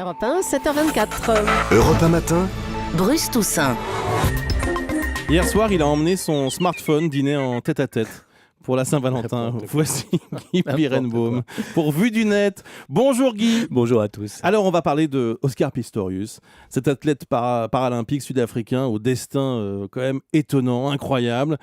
Europe 1, 7h24. Europe 1 matin. Bruce Toussaint. Hier soir, il a emmené son smartphone dîner en tête-à-tête pour la Saint-Valentin. Voici Guy Birenbaum pour Vue du Net. Bonjour Guy. Bonjour à tous. Alors on va parler de Oscar Pistorius, cet athlète paralympique sud-africain au destin quand même étonnant, incroyable,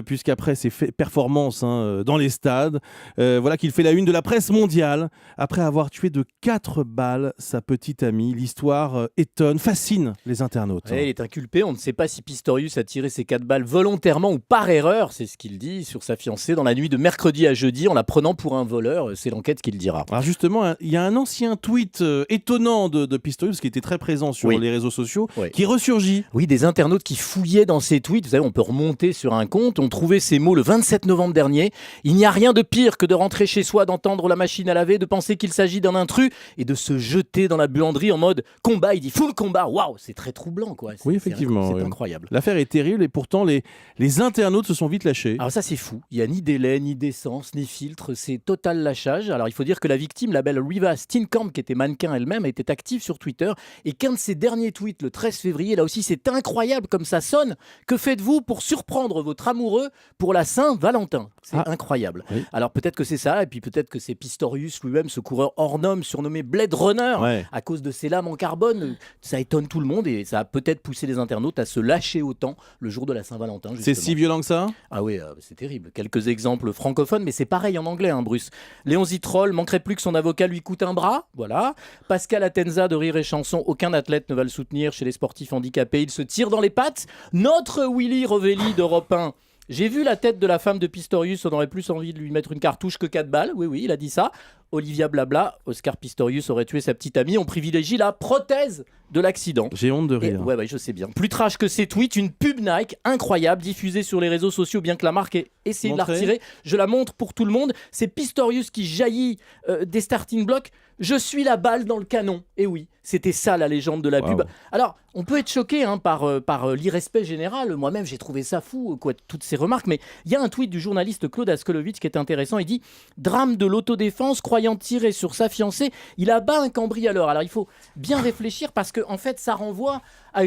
puisqu'après ses performances dans les stades, voilà qu'il fait la une de la presse mondiale après avoir tué de 4 balles sa petite amie. L'histoire étonne, fascine les internautes. Il est inculpé, on ne sait pas si Pistorius a tiré ses 4 balles volontairement ou par erreur, c'est ce qu'il dit sur sa fiancée dans la nuit de mercredi à jeudi en la prenant pour un voleur, c'est l'enquête qu'il dira. Alors justement, il y a un ancien tweet étonnant de Pistorius qui était très présent sur les réseaux sociaux, qui ressurgit. Oui, des internautes qui fouillaient dans ses tweets, vous savez, on peut remonter sur un compte, ont trouvé ces mots le 27 novembre dernier. Il n'y a rien de pire que de rentrer chez soi, d'entendre la machine à laver, de penser qu'il s'agit d'un intrus et de se jeter dans la buanderie en mode combat. Il dit full combat, waouh, c'est très troublant quoi. Oui, effectivement. C'est incroyable. L'affaire est terrible et pourtant les internautes se sont vite lâchés. Alors ça c'est fou, il n'y a ni délai, ni d'essence, ni filtre, c'est total lâchage. Alors il faut dire que la victime, la belle Riva Steenkamp, qui était mannequin elle-même, était active sur Twitter et qu'un de ses derniers tweets le 13 février, là aussi c'est incroyable comme ça sonne. Que faites-vous pour surprendre votre amoureux pour la Saint-Valentin? C'est incroyable. Oui. Alors peut-être que c'est ça, et puis peut-être que c'est Pistorius lui-même, ce coureur hors norme surnommé Blade Runner, à cause de ses lames en carbone. Ça étonne tout le monde et ça a peut-être poussé les internautes à se lâcher autant le jour de la Saint-Valentin. C'est si violent que ça? Ah oui, c'est terrible. Quelques exemples francophones, mais c'est pareil en anglais, Bruce. Léon Zitrone manquerait plus que son avocat lui coûte un bras, voilà. Pascal Atenza de Rire et Chanson, aucun athlète ne va le soutenir chez les sportifs handicapés, il se tire dans les pattes. Notre Willy Rovelli d'Europe 1. J'ai vu la tête de la femme de Pistorius, on aurait plus envie de lui mettre une cartouche que 4 balles. Oui, il a dit ça. Olivia Blabla, Oscar Pistorius aurait tué sa petite amie. On privilégie la prothèse de l'accident. J'ai honte de rire. Ouais, je sais bien. Plus trash que ces tweets, une pub Nike incroyable diffusée sur les réseaux sociaux, bien que la marque ait essayé de la retirer. Je la montre pour tout le monde. C'est Pistorius qui jaillit des starting blocks. Je suis la balle dans le canon. Et oui, c'était ça la légende de la pub. Alors, on peut être choqué par l'irrespect général. Moi-même, j'ai trouvé ça fou, toutes ces remarques. Mais il y a un tweet du journaliste Claude Askolovitch qui est intéressant. Il dit « Drame de l'autodéfense, croyant tirer sur sa fiancée, il abat un cambrioleur. » Alors, il faut bien réfléchir parce que en fait, ça renvoie à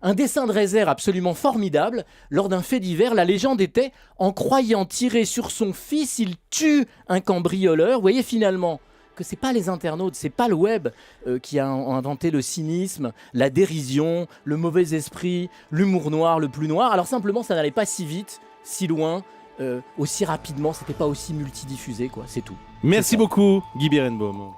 un dessin de réserve absolument formidable. Lors d'un fait divers, la légende était « En croyant tirer sur son fils, il tue un cambrioleur. » Vous voyez finalement que c'est pas les internautes, c'est pas le web qui a inventé le cynisme, la dérision, le mauvais esprit, l'humour noir, le plus noir. Alors simplement, ça n'allait pas si vite, si loin, aussi rapidement, c'était pas aussi multidiffusé, quoi. C'est tout. Merci beaucoup, Guy Birenbaum.